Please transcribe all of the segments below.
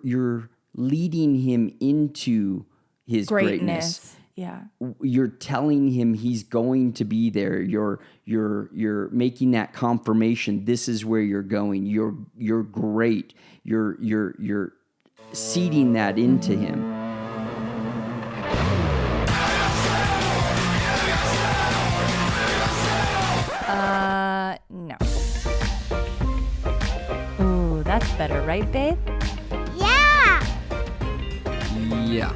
you're leading him into his greatness. Yeah. You're telling him he's going to be there. You're making that confirmation. This is where you're going. You're great. You're seeding that into him. No. Ooh, that's better, right, babe? Yeah.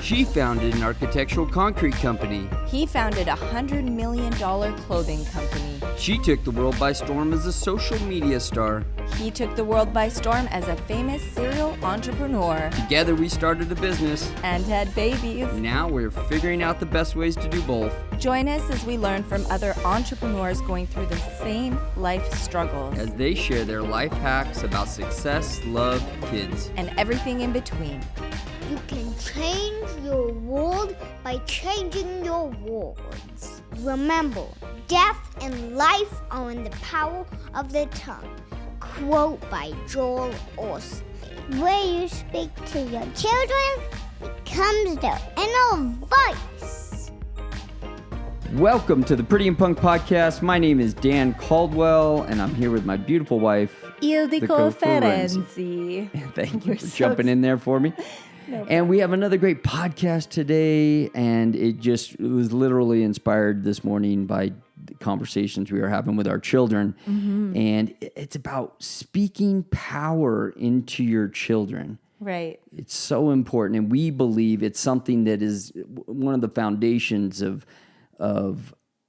She founded an architectural concrete company. He founded a $100 million clothing company. She took the world by storm as a social media star. He took the world by storm as a famous serial entrepreneur. Together we started a business. And had babies. Now we're figuring out the best ways to do both. Join us as we learn from other entrepreneurs going through the same life struggles. As they share their life hacks about success, love, kids, and everything in between. You can change your world by changing your words. Remember, death and life are in the power of the tongue. Quote by Joel Osteen. Where you speak to your children becomes their inner voice. Welcome to the Pretty and Punk Podcast. My name is Dan Caldwell, and I'm here with my beautiful wife, Ildiko Ferenczi. Thank you for jumping in there for me. No and we have another great podcast today, and it was literally inspired this morning by the conversations we were having with our children. Mm-hmm. And it's about speaking power into your children. Right. It's so important, and we believe it's something that is one of the foundations of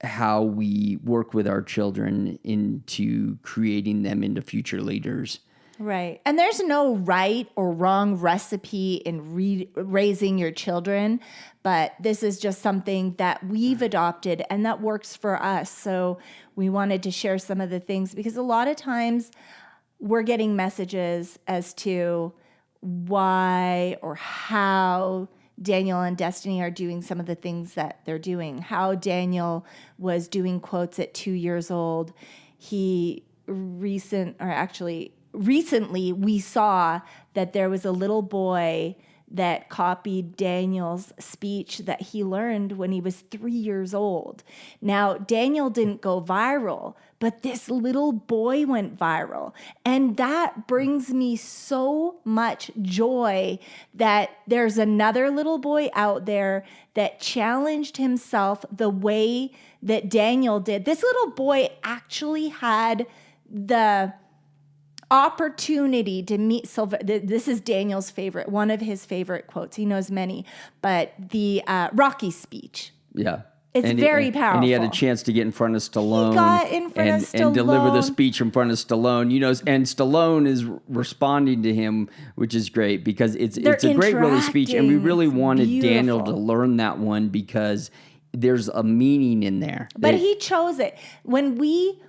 how we work with our children into creating them into future leaders. Right. And there's no right or wrong recipe in raising your children, but this is just something that we've adopted and that works for us. So we wanted to share some of the things because a lot of times we're getting messages as to why or how Daniel and Destiny are doing some of the things that they're doing, how Daniel was doing quotes at 2 years old. Recently, we saw that there was a little boy that copied Daniel's speech that he learned when he was 3 years old. Now, Daniel didn't go viral, but this little boy went viral. And that brings me so much joy that there's another little boy out there that challenged himself the way that Daniel did. This little boy actually had the opportunity to meet Sylvester. This is Daniel's favorite, one of his favorite quotes. He knows many, but the Rocky speech. Yeah. It's very powerful. And he had a chance to get in front of Stallone. He got in front of Stallone. And deliver the speech in front of Stallone. You know, and Stallone is responding to him, which is great because it's a great really speech. And we really wanted Daniel to learn that one because there's a meaning in there. But he chose it. When we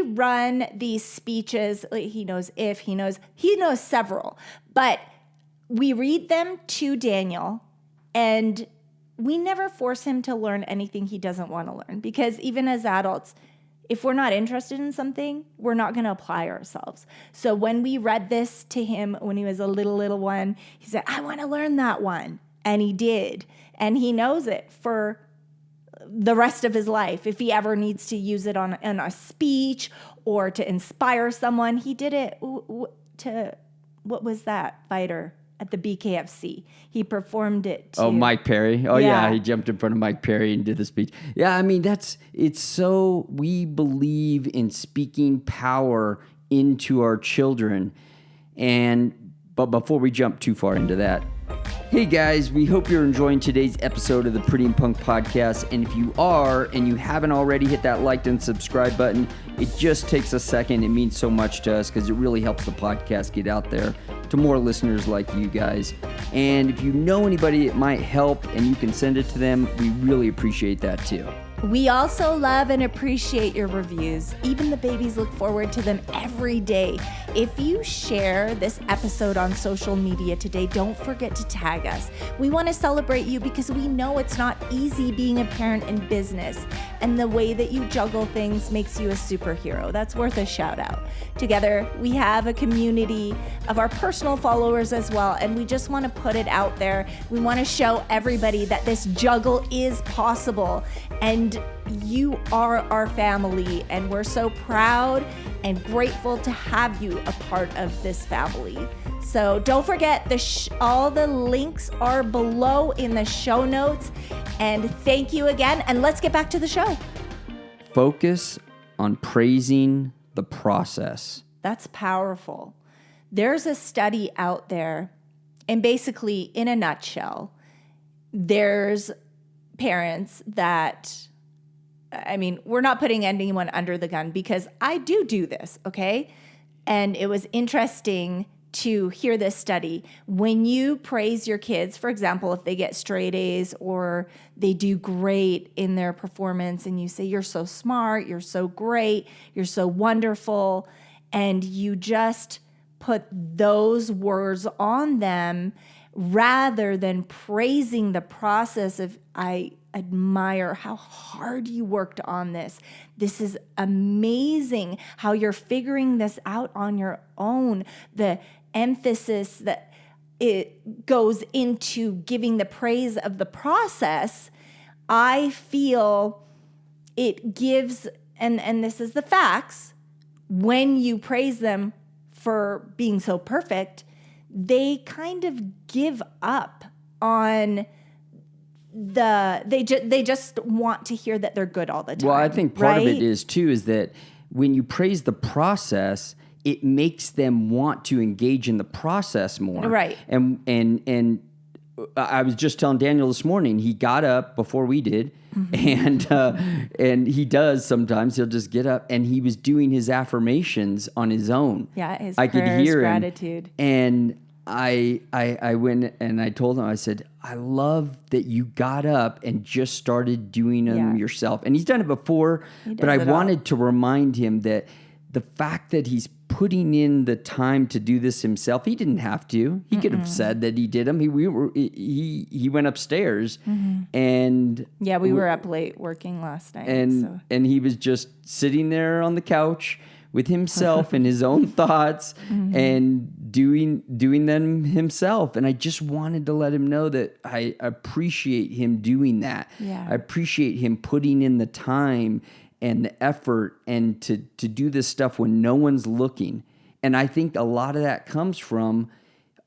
run these speeches, he knows several, but we read them to Daniel and we never force him to learn anything he doesn't want to learn because even as adults, if we're not interested in something, we're not going to apply ourselves. So when we read this to him when he was a little one, he said, I want to learn that one. And he did. And he knows it for the rest of his life. If he ever needs to use it on a speech or to inspire someone, he did it to, what was that fighter at the BKFC? He performed it to... Oh, Mike Perry. Oh, yeah. He jumped in front of Mike Perry and did the speech. Yeah, I mean, we believe in speaking power into our children. But before we jump too far into that, hey guys, we hope you're enjoying today's episode of the Pretty and Punk Podcast. And if you are, and you haven't already hit that like and subscribe button, it just takes a second. It means so much to us because it really helps the podcast get out there to more listeners like you guys. And if you know anybody it might help and you can send it to them, we really appreciate that too. We also love and appreciate your reviews. Even the babies look forward to them every day. If you share this episode on social media today, don't forget to tag us. We want to celebrate you because we know it's not easy being a parent in business, and the way that you juggle things makes you a superhero. That's worth a shout out. Together, we have a community of our personal followers as well, and we just want to put it out there. We want to show everybody that this juggle is possible, and you are our family, and we're so proud and grateful to have you a part of this family. So don't forget, all the links are below in the show notes. And thank you again. And let's get back to the show. Focus on praising the process. That's powerful. There's a study out there, and basically, in a nutshell, there's parents that, we're not putting anyone under the gun because I do this, okay? And it was interesting to hear this study. When you praise your kids, for example, if they get straight A's or they do great in their performance, and you say, you're so smart, you're so great, you're so wonderful, and you just put those words on them rather than praising the process of, I admire how hard you worked on this. This is amazing how you're figuring this out on your own. The emphasis that it goes into giving the praise of the process, I feel it gives, and this is the facts, when you praise them for being so perfect, they kind of give up on they just want to hear that they're good all the time. Well, I think part right? of it is too, is that when you praise the process, it makes them want to engage in the process more. Right. And I was just telling Daniel this morning, he got up before we did, and he does sometimes. He'll just get up, and he was doing his affirmations on his own. Yeah, his I prayers, could hear gratitude. him, and I went and I told him, I said, I love that you got up and just started doing them yourself. And he's done it before, but I wanted to remind him that the fact that he's putting in the time to do this himself, he didn't have to. He could have said that he did them. He went upstairs and we were up late working last night. And he was just sitting there on the couch with himself and his own thoughts and doing them himself. And I just wanted to let him know that I appreciate him doing that. Yeah. I appreciate him putting in the time and the effort and to do this stuff when no one's looking. And I think a lot of that comes from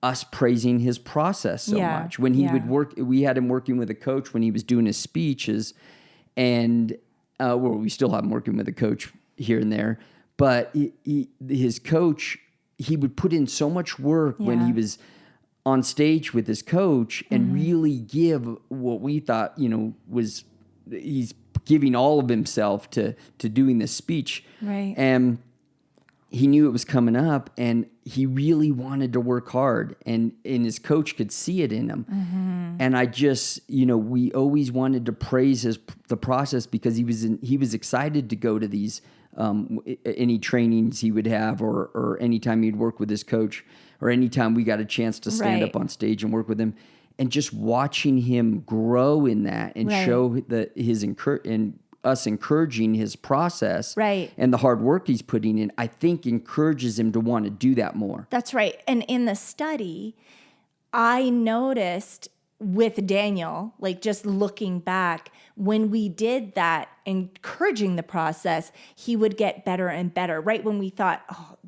us praising his process so much. When he would work, we had him working with a coach when he was doing his speeches, and we still have him working with a coach here and there. But his coach, he would put in so much work when he was on stage with his coach and really give what we thought, was he's giving all of himself to doing this speech. Right. And he knew it was coming up, and he really wanted to work hard, and his coach could see it in him. And I just, we always wanted to praise the process because he was excited to go to these any trainings he would have, or anytime he'd work with his coach, or anytime we got a chance to stand up on stage and work with him, and just watching him grow in that and show and us encouraging his process and the hard work he's putting in, I think encourages him to want to do that more. That's right. And in the study, I noticed with Daniel, like just looking back, when we did that, encouraging the process, he would get better and better. Right when we thought,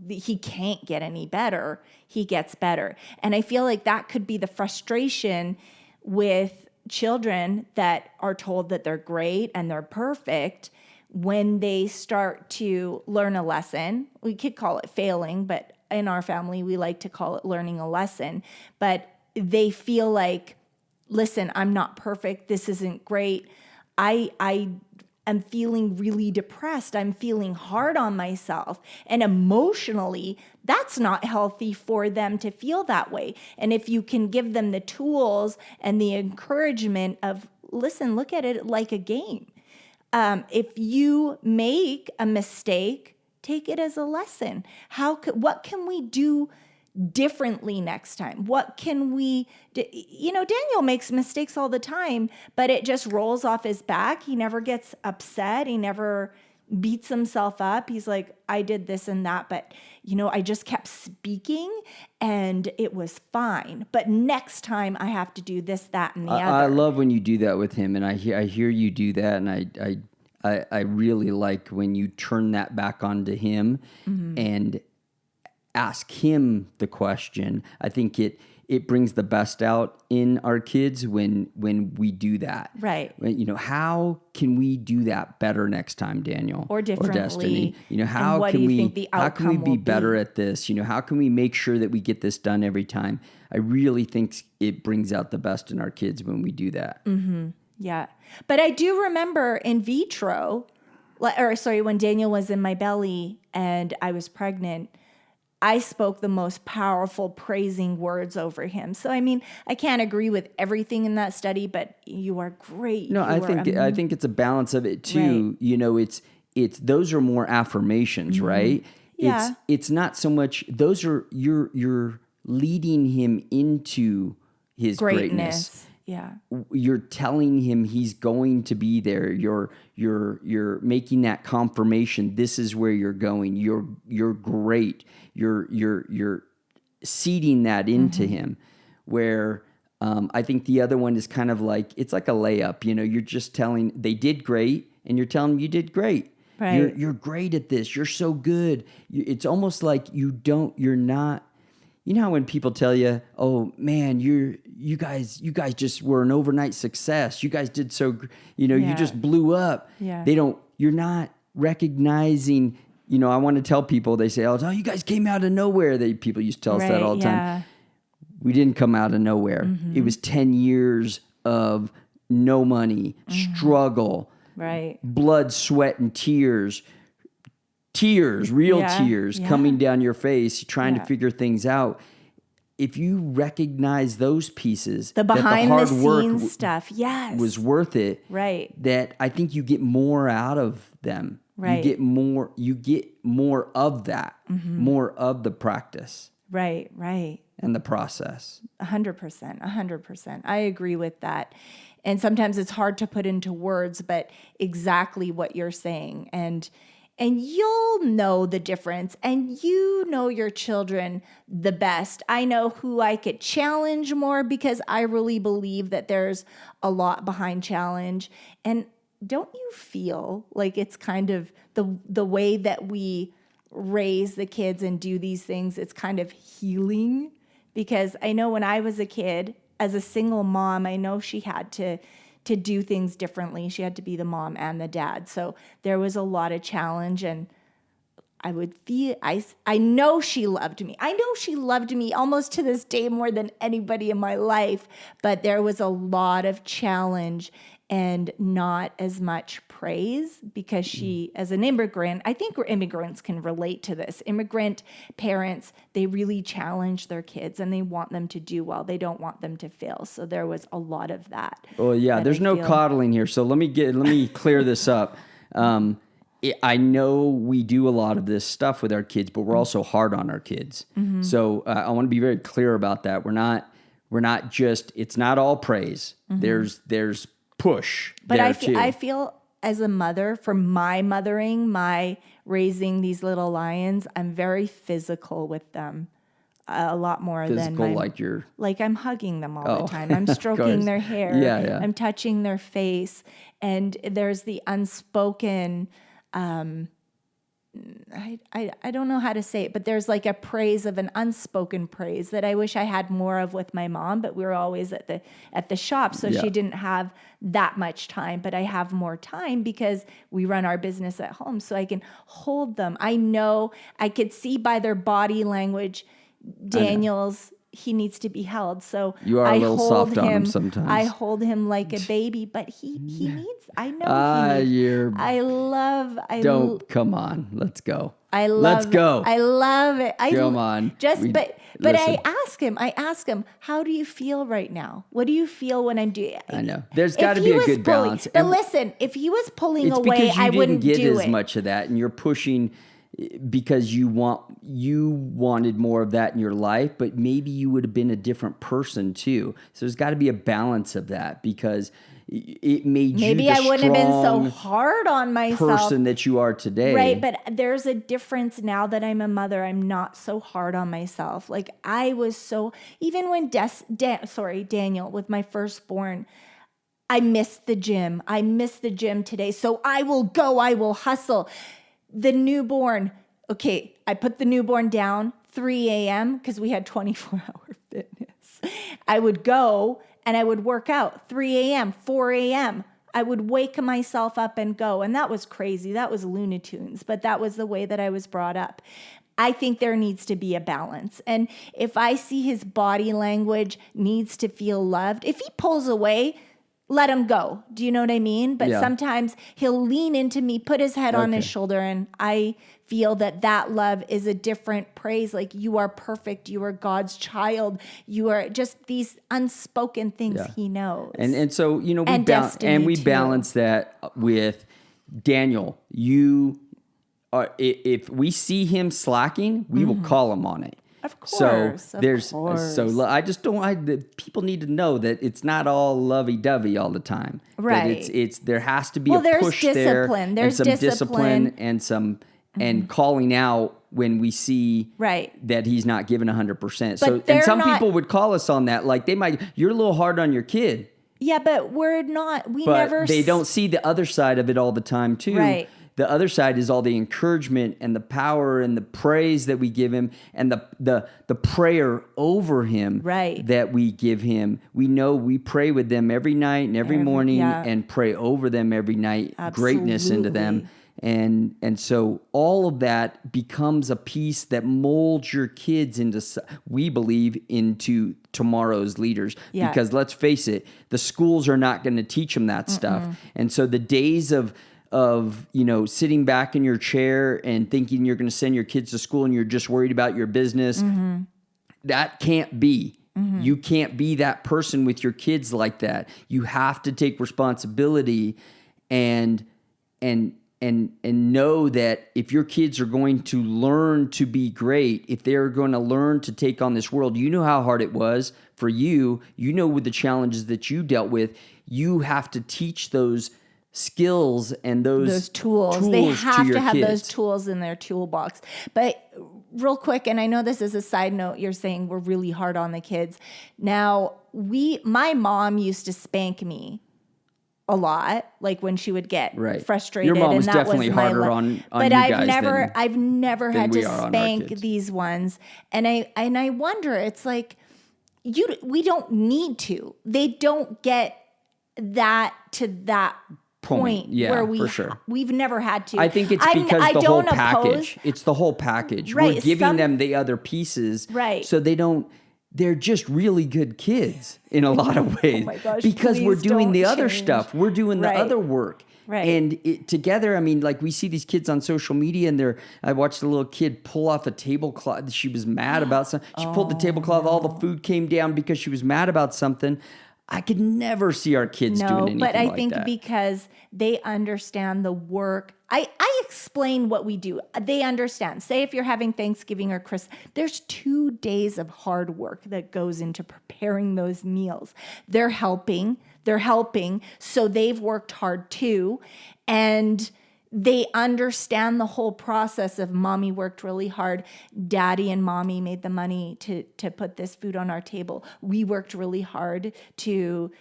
he can't get any better, he gets better. And I feel like that could be the frustration with children that are told that they're great and they're perfect. When they start to learn a lesson, we could call it failing, but in our family, we like to call it learning a lesson. But they feel like, listen, I'm not perfect. This isn't great. I am feeling really depressed. I'm feeling hard on myself. And emotionally, that's not healthy for them to feel that way. And if you can give them the tools and the encouragement of, listen, look at it like a game. If you make a mistake, take it as a lesson. What can we do differently next time? What can we do? Daniel makes mistakes all the time, but it just rolls off his back. He never gets upset. He never beats himself up. He's like, I did this and that, but I just kept speaking and it was fine. But next time I have to do this, that, and the other. I love when you do that with him, and I hear you do that, and I really like when you turn that back onto him and ask him the question. I think it brings the best out in our kids when we do that. Right. How can we do that better next time, Daniel? Or differently. Or Destiny? How what can do you we think the how can we outcome be will better be? at this? How can we make sure that we get this done every time? I really think it brings out the best in our kids when we do that. Mm-hmm. Yeah. But I do remember in vitro, when Daniel was in my belly and I was pregnant, I spoke the most powerful praising words over him. So, I can't agree with everything in that study, but you are great. No, I think it's a balance of it too. Right. It's those are more affirmations, right? Yeah. It's not so much, those are, you're leading him into his greatness. Yeah. You're telling him he's going to be there. You're making that confirmation. This is where you're going. You're great. You're seeding that into him. Where I think the other one is kind of like, it's like a layup. You're just telling they did great, and you're telling them you did great. Right. You're great at this. You're so good. It's almost like you're not. How when people tell you, "Oh man, you guys just were an overnight success. You guys did so, you just blew up." Yeah. You're not recognizing, I want to tell people, they say, "Oh, you guys came out of nowhere." People used to tell us that all the time. We didn't come out of nowhere. It was 10 years of no money, struggle, right, blood, sweat, and tears, real tears coming down your face, trying to figure things out. If you recognize those pieces, the behind that the scenes stuff, was worth it. Right. That I think you get more out of them. Right. You get more of that, more of the practice. Right. Right. And the process. 100%. I agree with that. And sometimes it's hard to put into words, but exactly what you're saying. And you'll know the difference, and your children the best. I know who I could challenge more, because I really believe that there's a lot behind challenge. And don't you feel like it's kind of the way that we raise the kids and do these things, it's kind of healing? Because I know when I was a kid, as a single mom, I know she had to do things differently. She had to be the mom and the dad. So there was a lot of challenge, and I know she loved me. I know she loved me almost to this day more than anybody in my life, but there was a lot of challenge and not as much praise, because she, as an immigrant, I think immigrants can relate to this. Immigrant parents, they really challenge their kids and they want them to do well. They don't want them to fail. So there was a lot of that. Well, yeah, there's no coddling here. So let me clear this up. I know we do a lot of this stuff with our kids, but we're also hard on our kids. Mm-hmm. So I want to be very clear about that. We're not just, it's not all praise. Mm-hmm. There's push. But I feel as a mother, for my mothering, my raising these little lions, I'm very physical with them. A lot more like I'm hugging them all the time. I'm stroking their hair. Yeah. I'm touching their face. And there's the unspoken, I don't know how to say it, but there's like a praise of an unspoken praise that I wish I had more of with my mom, but we were always at the shop, so she didn't have that much time, but I have more time because we run our business at home, so I can hold them. I know, I could see by their body language, Daniel's, he needs to be held. So you are a little soft on him sometimes. I hold him like a baby, but he needs, I know he needs. Come on, let's go. Let's go. I love it. Come on. But I ask him, how do you feel right now? What do you feel when I'm doing it? I know. There's got to be a good balance. But listen, if he was pulling away, I wouldn't do it. It's because you didn't get as much of that, and you're pushing. because you wanted more of that in your life, but maybe you would have been a different person too. So there's got to be a balance of that, because it made maybe you the I wouldn't have been so strong hard on myself. person that you are today. Right, but there's a difference now that I'm a mother. I'm not so hard on myself. Like I was so, even when Daniel, with my firstborn, I missed the gym. I missed the gym today. So I will go, I will hustle. The newborn, okay, I put the newborn down 3 a.m. because we had 24-hour fitness. I would go and I would work out 3 a.m., 4 a.m. I would wake myself up and go. And that was crazy. That was Looney Tunes, but that was the way that I was brought up. I think there needs to be a balance. And if I see his body language needs to feel loved, if he pulls away, let him go. Do you know what I mean? But sometimes he'll lean into me, put his head on his shoulder, and I feel that love is a different praise. Like, you are perfect. You are God's child. You are just these unspoken things he knows. And so, we destiny balance that with Daniel. You are, if we see him slacking, we will call him on it. Of course. So I just don't. People need to know that it's not all lovey-dovey all the time. Right. That it's there has to be a there's push discipline. there. There's and some discipline and some and calling out when we see that he's not giving 100%. So and some people would call us on that. Like you're a little hard on your kid. Yeah, but we're not. They don't see the other side of it all the time too. Right. The other side is all the encouragement and the power and the praise that we give him, and the prayer over him that we give him. We know we pray with them every night and every morning and pray over them every night, greatness into them. And so all of that becomes a piece that molds your kids into, we believe, into tomorrow's leaders. Because let's face it, the schools are not going to teach them that stuff. And so the days of sitting back in your chair and thinking you're going to send your kids to school and you're just worried about your business, that can't be. You can't be that person with your kids like that. You have to take responsibility and know that if your kids are going to learn to be great, if they're going to learn to take on this world, you know how hard it was for you. You know, with the challenges that you dealt with, you have to teach those skills and those tools. They have to have kids. those tools in their toolbox. But real quick, and I know this is a side note, you're saying we're really hard on the kids. Now, my mom used to spank me a lot, like when she would get frustrated. Your mom and was that definitely was harder on but you I've guys never had to are spank these ones. And I wonder, it's like we don't need to. They don't get that to that point where we've never had to. I think it's because the whole package. It's the whole package. We're giving them the other pieces, so they don't. They're just really good kids in a lot of ways. Oh my gosh, because we're doing the other change. stuff. We're doing the other work. Right. And together, I mean, like we see these kids on social media, and I watched a little kid pull off a tablecloth. She was mad about something. She pulled the tablecloth. All the food came down because she was mad about something. I could never see our kids doing anything like that. No, but I think because they understand the work. I explain what we do. They understand. Say if you're having Thanksgiving or Christmas, there's 2 days of hard work that goes into preparing those meals. They're helping. So they've worked hard too. And they understand the whole process of mommy worked really hard. Daddy and mommy made the money to put this food on our table. We worked really hard to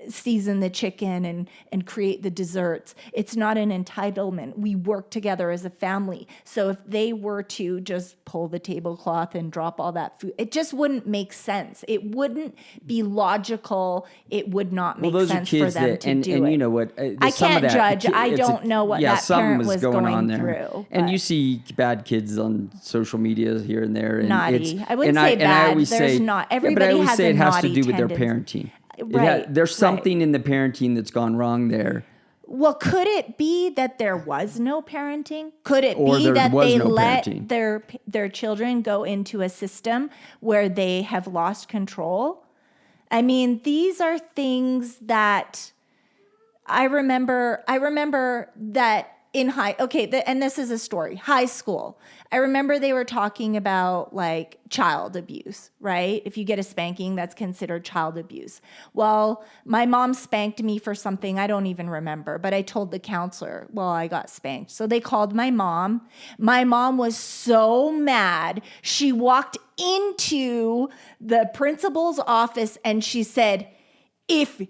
season the chicken and create the desserts. It's not an entitlement. We work together as a family. So if they were to just pull the tablecloth and drop all that food, it just wouldn't make sense. It wouldn't be logical. It would not make sense for them to do it. And you know what? I can't judge. I don't know what that parent was going on there. through. And you see bad kids on social media here and there. And naughty. I wouldn't say bad. And I always There's say, not. Everybody but I always has say a it has naughty to do with their tendency. parenting. Right. Something in the parenting that's gone wrong there. Well, could it be that there was no parenting? Could it Or be there that was they no let parenting? their children go into a system where they have lost control? I mean, these are things that I remember that and this is a story. High school. I remember they were talking about like child abuse, right? If you get a spanking, that's considered child abuse. Well, my mom spanked me for something I don't even remember, but I told the counselor, well, I got spanked. So they called my mom. My mom was so mad. She walked into the principal's office and she said, if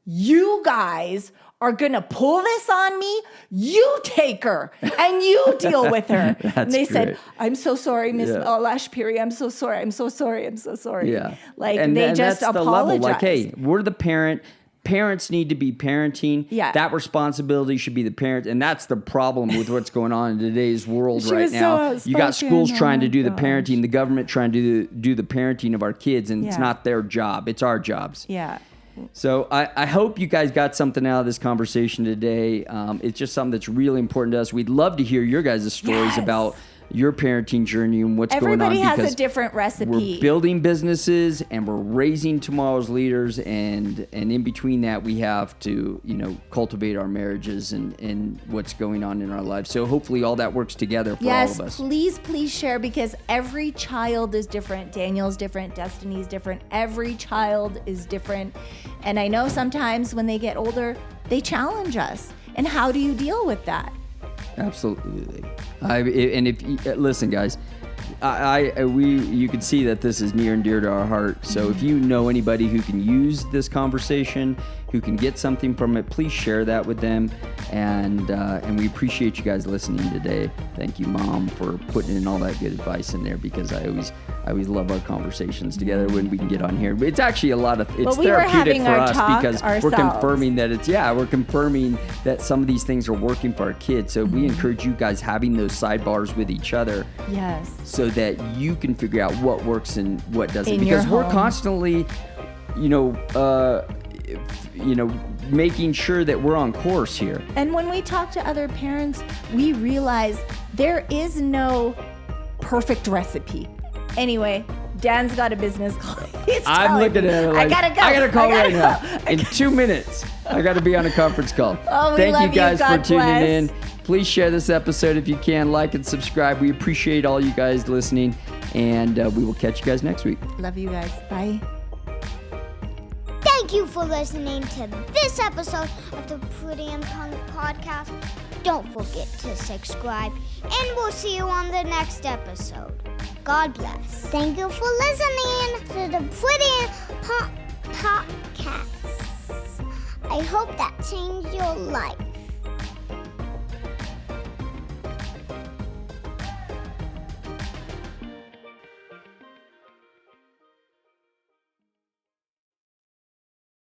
you guys are going to pull this on me, you take her and you deal with her. And they said, I'm so sorry, Miss Lashpiri. I'm so sorry. I'm so sorry. I'm so sorry. Yeah. Like, and they just that's apologize. The level. Like, hey, we're the parent. Parents need to be parenting. Yeah. That responsibility should be the parent. And that's the problem with what's going on in today's world She right was now. so You got outspoken. schools trying to Oh, do the gosh. parenting, the government trying to do the parenting of our kids, and it's Yeah. not their job. It's our jobs. Yeah. So I hope you guys got something out of this conversation today. It's just something that's really important to us. We'd love to hear your guys' stories Yes. about your parenting journey and what's Everybody going on. has because a different recipe. we're building businesses and we're raising tomorrow's leaders, and in between that we have to, cultivate our marriages and what's going on in our lives. So hopefully all that works together for all of us. Please share, because every child is different. Daniel's different, Destiny's different. Every child is different. And I know sometimes when they get older, they challenge us. And how do you deal with that? Absolutely. Listen, guys, you can see that this is near and dear to our heart. So if you know anybody who can use this conversation, who can get something from it, please share that with them. And we appreciate you guys listening today. Thank you, Mom, for putting in all that good advice in there, because I always love our conversations together when we can get on here. It's actually it's therapeutic for us because we're confirming that some of these things are working for our kids. So we encourage you guys having those sidebars with each other. Yes. So that you can figure out what works and what doesn't. In Because your we're home. constantly, making sure that we're on course here. And when we talk to other parents, we realize there is no perfect recipe. Anyway, Dan's got a business call. I'm looking at it like, I gotta call right now. In 2 minutes, I got to be on a conference call. Oh, we Thank love you guys you. God for tuning bless. in. Please share this episode if you can. Like and subscribe. We appreciate all you guys listening. And we will catch you guys next week. Love you guys. Bye. Thank you for listening to this episode of the Pretty and Punk podcast. Don't forget to subscribe, and we'll see you on the next episode. God bless. Thank you for listening to the Pretty and Punk podcast. I hope that changed your life.